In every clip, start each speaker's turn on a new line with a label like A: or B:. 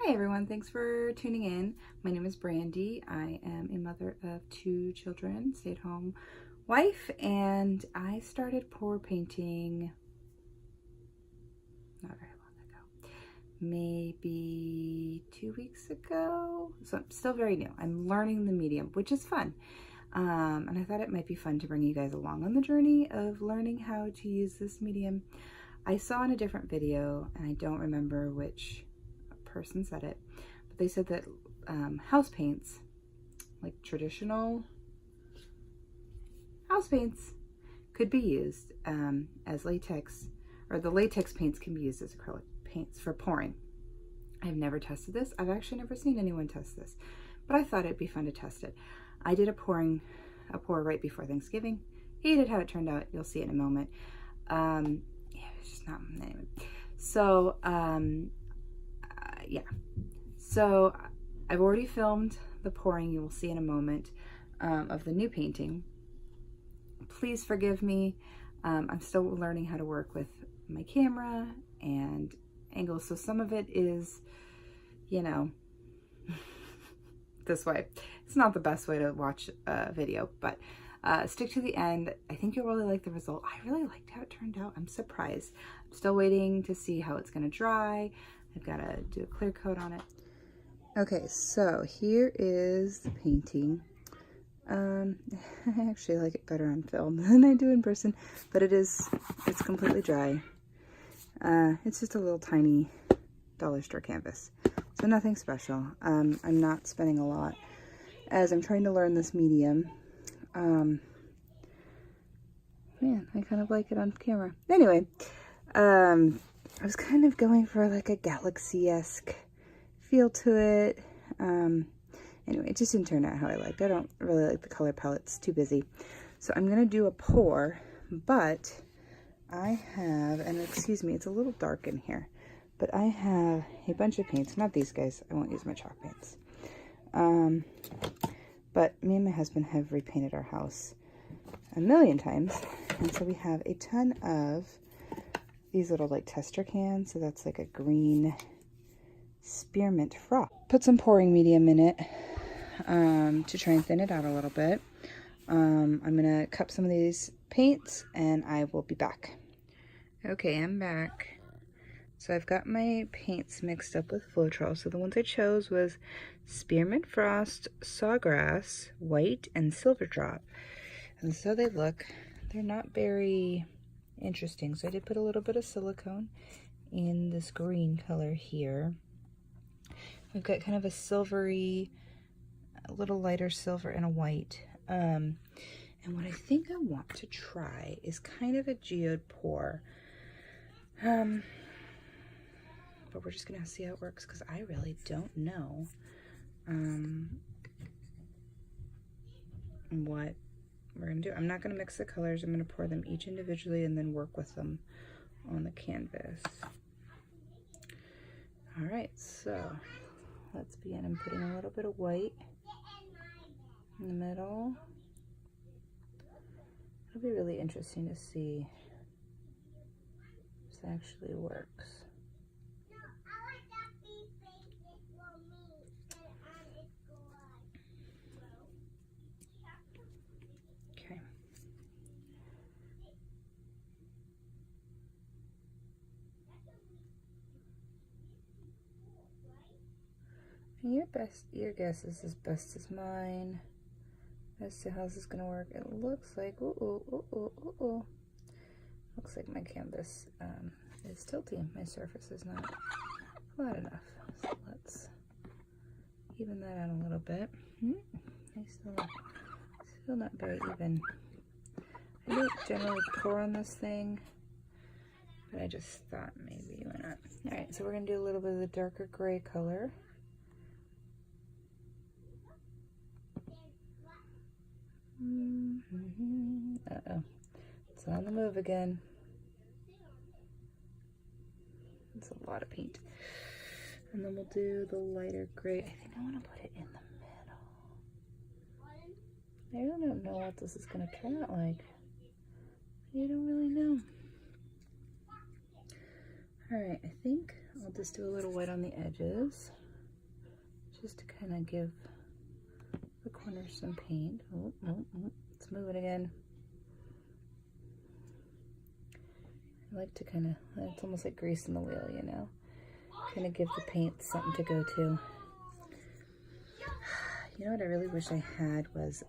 A: Hi everyone, thanks for tuning in. My name is Brandy. I am a mother of 2 children, stay-at-home wife, and I started pour painting not very long ago, maybe 2 weeks ago. So I'm still very new. I'm learning the medium, which is fun. And I thought it might be fun to bring you guys along on the journey of learning how to use this medium. I saw in a different video, and I don't remember which person said it, but they said that house paints, like traditional house paints, could be used as latex, or the latex paints can be used as acrylic paints for pouring. I've never tested this. I've actually never seen anyone test this, but I thought it'd be fun to test it. I did a pour right before Thanksgiving. Hated how it turned out. You'll see it in a moment. Yeah, it's just not, anyway. So, yeah, so I've already filmed the pouring, you will see in a moment, of the new painting. Please forgive me. I'm still learning how to work with my camera and angles, so some of it is, you know, this way. It's not the best way to watch a video, but stick to the end. I think you'll really like the result. I really liked how it turned out. I'm surprised. I'm still waiting to see how it's going to dry. I've got to do a clear coat on it. Okay, so here is the painting. I actually like it better on film than I do in person, but it's completely dry. It's just a little tiny dollar store canvas, so nothing special. I'm not spending a lot as I'm trying to learn this medium. Man, I kind of like it on camera. Anyway, I was kind of going for like a galaxy-esque feel to it. Anyway, it just didn't turn out how I liked. I don't really like the color palette. It's too busy. So I'm going to do a pour, but I have, and excuse me, it's a little dark in here, but I have a bunch of paints. Not these guys. I won't use my chalk paints. But me and my husband have repainted our house a million times, and so we have a ton of these little like tester cans. So that's like a green spearmint frost. Put some pouring medium in it to try and thin it out a little bit. I'm gonna cup some of these paints and I will be back. Okay, I'm back. So I've got my paints mixed up with Floetrol. So the ones I chose was Spearmint Frost, Sawgrass, White, and Silver Drop. And so they look. They're not very interesting. So I did put a little bit of silicone in this green color here. We've got kind of a silvery, a little lighter silver, and a white. And what I think I want to try is kind of a geode pour. But we're just gonna see how it works because I really don't know what we're gonna do. I'm not gonna mix the colors. I'm gonna pour them each individually and then work with them on the canvas. All right, so let's begin. I'm putting a little bit of white in the middle. It'll be really interesting to see if this actually works. Okay. Your guess is as best as mine as to how this is gonna work. It looks like, looks like my canvas is tilty. My surface is not flat enough. So let's even that out a little bit. Still not very even. I don't generally pour on this thing, but I just thought maybe why not. All right, so we're gonna do a little bit of the darker gray color. Uh-oh, it's on the move again. It's a lot of paint. And then we'll do the lighter gray. I think I want to put it in the middle. I don't know what this is going to turn out like. I don't really know. Alright, I think I'll just do a little white on the edges. just to kind of give the corners some paint. Oh, let's move it again. I like to kind of, it's almost like grease in the wheel, you know? Kind of give the paint something to go to. You know what I really wish I had was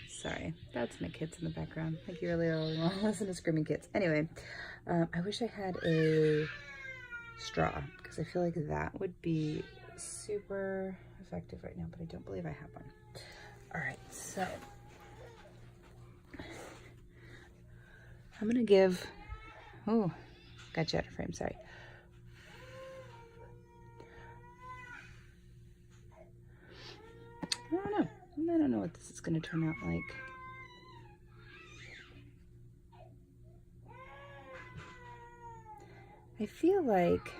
A: sorry, that's my kids in the background. Like, you really want to listen to screaming kids. Anyway, I wish I had a straw, because I feel like that would be super effective right now, but I don't believe I have one. All right, so I'm gonna give, oh, got you out of frame, sorry. I don't know what this is gonna turn out like. I feel like,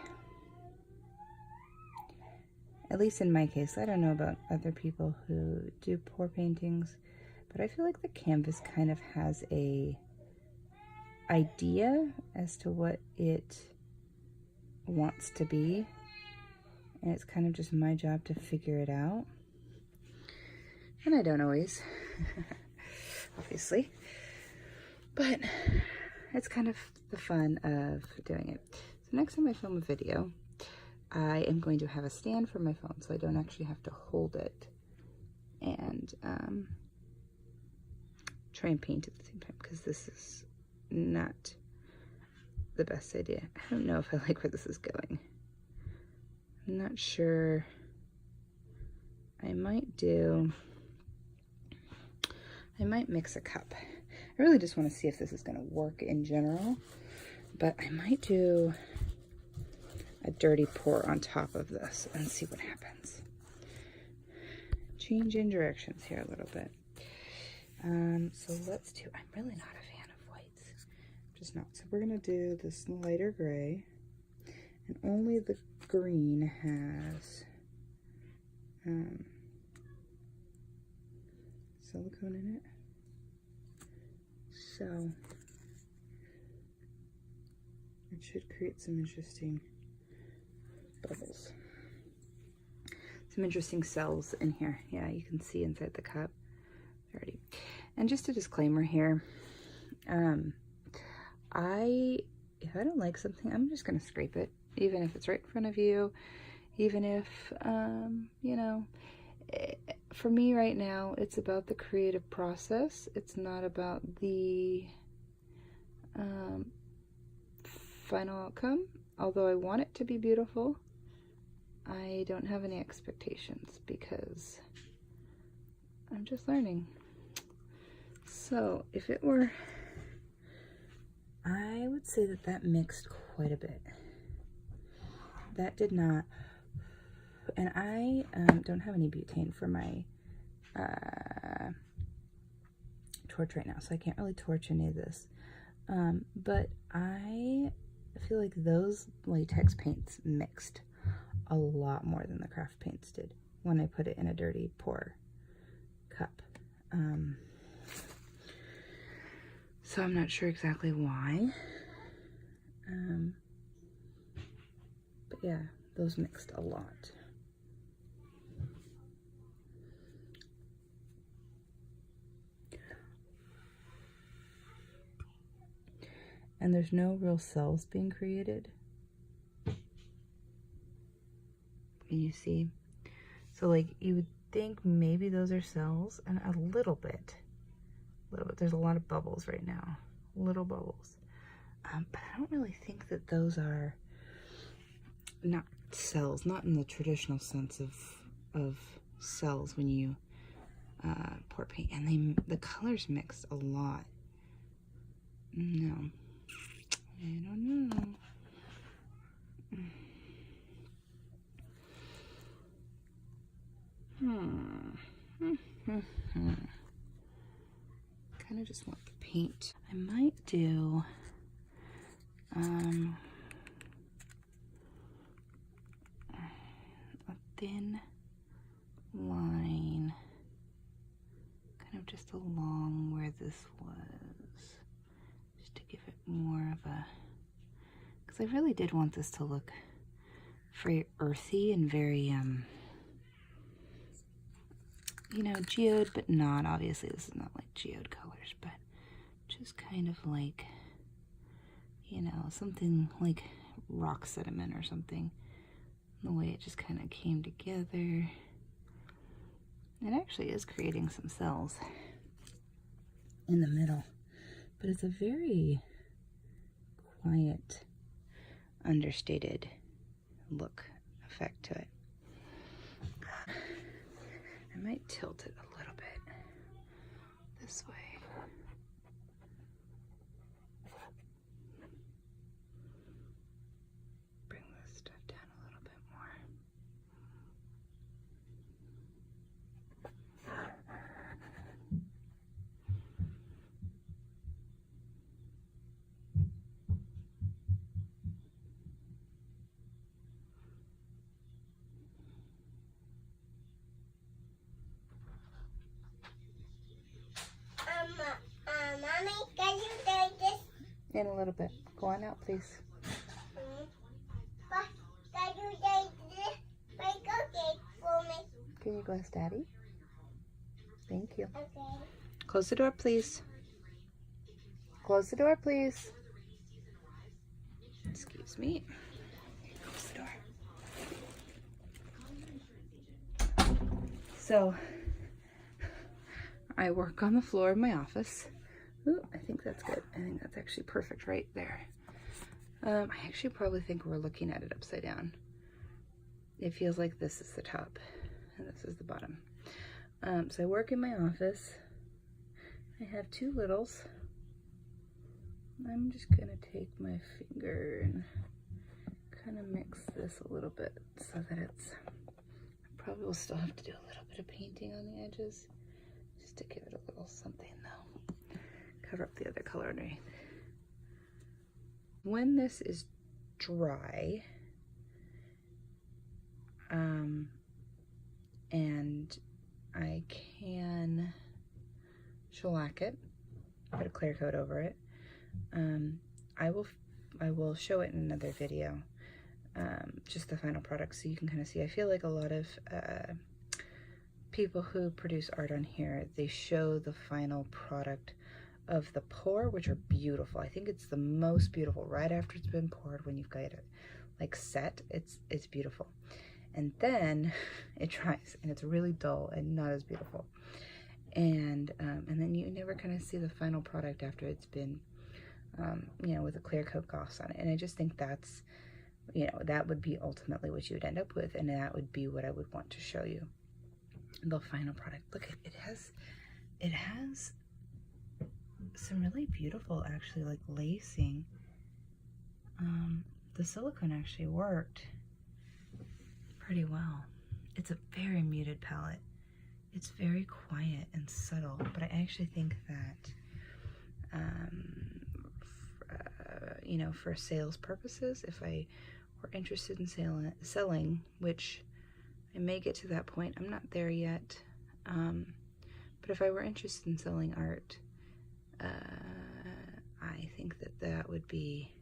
A: at least in my case, I don't know about other people who do pour paintings, but I feel like the canvas kind of has a idea as to what it wants to be, and it's kind of just my job to figure it out. And I don't always, obviously, but it's kind of the fun of doing it. So next time I film a video, I am going to have a stand for my phone, so I don't actually have to hold it and try and paint at the same time, because this is not the best idea. I don't know if I like where this is going. I'm not sure. I might mix a cup. I really just want to see if this is going to work in general, but I might do a dirty pour on top of this and see what happens. Change in directions here a little bit. So let's do, I'm really not a fan of whites. Just not. So we're going to do this lighter gray, and only the green has silicone in it. So it should create some interesting bubbles. Some interesting cells in here. Yeah, you can see inside the cup already. And just a disclaimer here. If I don't like something, I'm just gonna scrape it, even if it's right in front of you, even if, you know, for me right now, it's about the creative process. It's not about the final outcome. Although I want it to be beautiful, I don't have any expectations because I'm just learning. So if it were, I would say that that mixed quite a bit. That did not, and I don't have any butane for my torch right now, so I can't really torch any of this. But I feel like those latex paints mixed a lot more than the craft paints did when I put it in a dirty pour cup. So I'm not sure exactly why. But yeah, those mixed a lot. And there's no real cells being created. Can you see? So like you would think maybe those are cells, and a little bit. There's a lot of bubbles right now, little bubbles. But I don't really think that those are not cells, not in the traditional sense of cells when you pour paint. And the colors mixed a lot. No, I don't know. Kind of just want the paint. I might do a thin line, kind of just along where this was, just to give it more of a because I really did want this to look very earthy and very, you know, geode, but not, obviously this is not like geode colors, but just kind of like, you know, something like rock sediment or something. The way it just kind of came together. It actually is creating some cells in the middle, but it's a very quiet, understated look effect to it. I might tilt it a little bit this way. Bring this stuff down a little bit more.
B: Mommy, can you do this?
A: In a little bit. Go on out, please.
B: But can you do this? My cookie for me.
A: Can you go ask Daddy? Thank you.
B: Okay.
A: Close the door, please. Close the door, please. Excuse me. Close the door. So, I work on the floor of my office. Ooh, I think that's good. I think that's actually perfect right there. I actually probably think we're looking at it upside down. It feels like this is the top and this is the bottom. So I work in my office. I have two littles. I'm just gonna take my finger and kind of mix this a little bit so that it's, I probably will still have to do a little bit of painting on the edges just to give it a little something though. Cover up the other color underneath. When this is dry, and I can shellac it, put a clear coat over it. I will show it in another video, just the final product, so you can kind of see. I feel like a lot of people who produce art on here, they show the final product of the pour, which are beautiful. I think it's the most beautiful right after it's been poured. When you've got it like set, it's beautiful, and then it dries and it's really dull and not as beautiful, and then you never kind of see the final product after it's been you know, with a clear coat gloss on it. And I just think that's, you know, that would be ultimately what you would end up with, and that would be what I would want to show you, the final product. Look, it has some really beautiful, actually, like lacing. The silicone actually worked pretty well. It's a very muted palette. It's very quiet and subtle, but I actually think that you know, for sales purposes, if I were interested in selling, which I may get to that point, I'm not there yet, but if I were interested in selling art, I think that that would be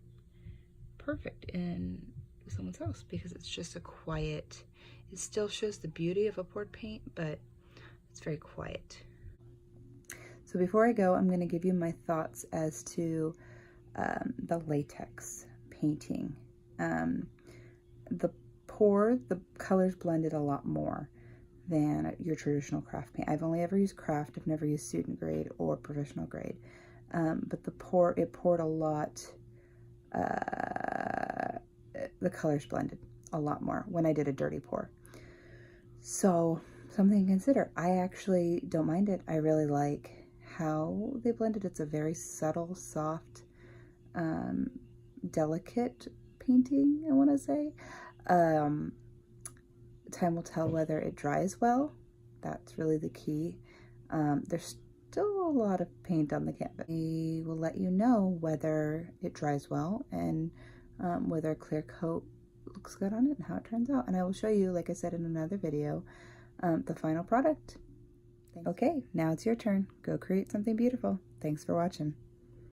A: perfect in someone's house, because it's just a quiet, it still shows the beauty of a poured paint, but it's very quiet. So before I go, I'm going to give you my thoughts as to the latex painting. The colors blended a lot more than your traditional craft paint. I've only ever used craft. I've never used student grade or professional grade. But it poured a lot, the colors blended a lot more when I did a dirty pour. So something to consider. I actually don't mind it. I really like how they blended. It's a very subtle, soft, delicate painting, I want to say. Time will tell whether it dries well. That's really the key. There's still a lot of paint on the canvas. We will let you know whether it dries well and whether a clear coat looks good on it and how it turns out. And I will show you, like I said in another video, the final product. Okay, now it's your turn. Go create something beautiful. Thanks for watching.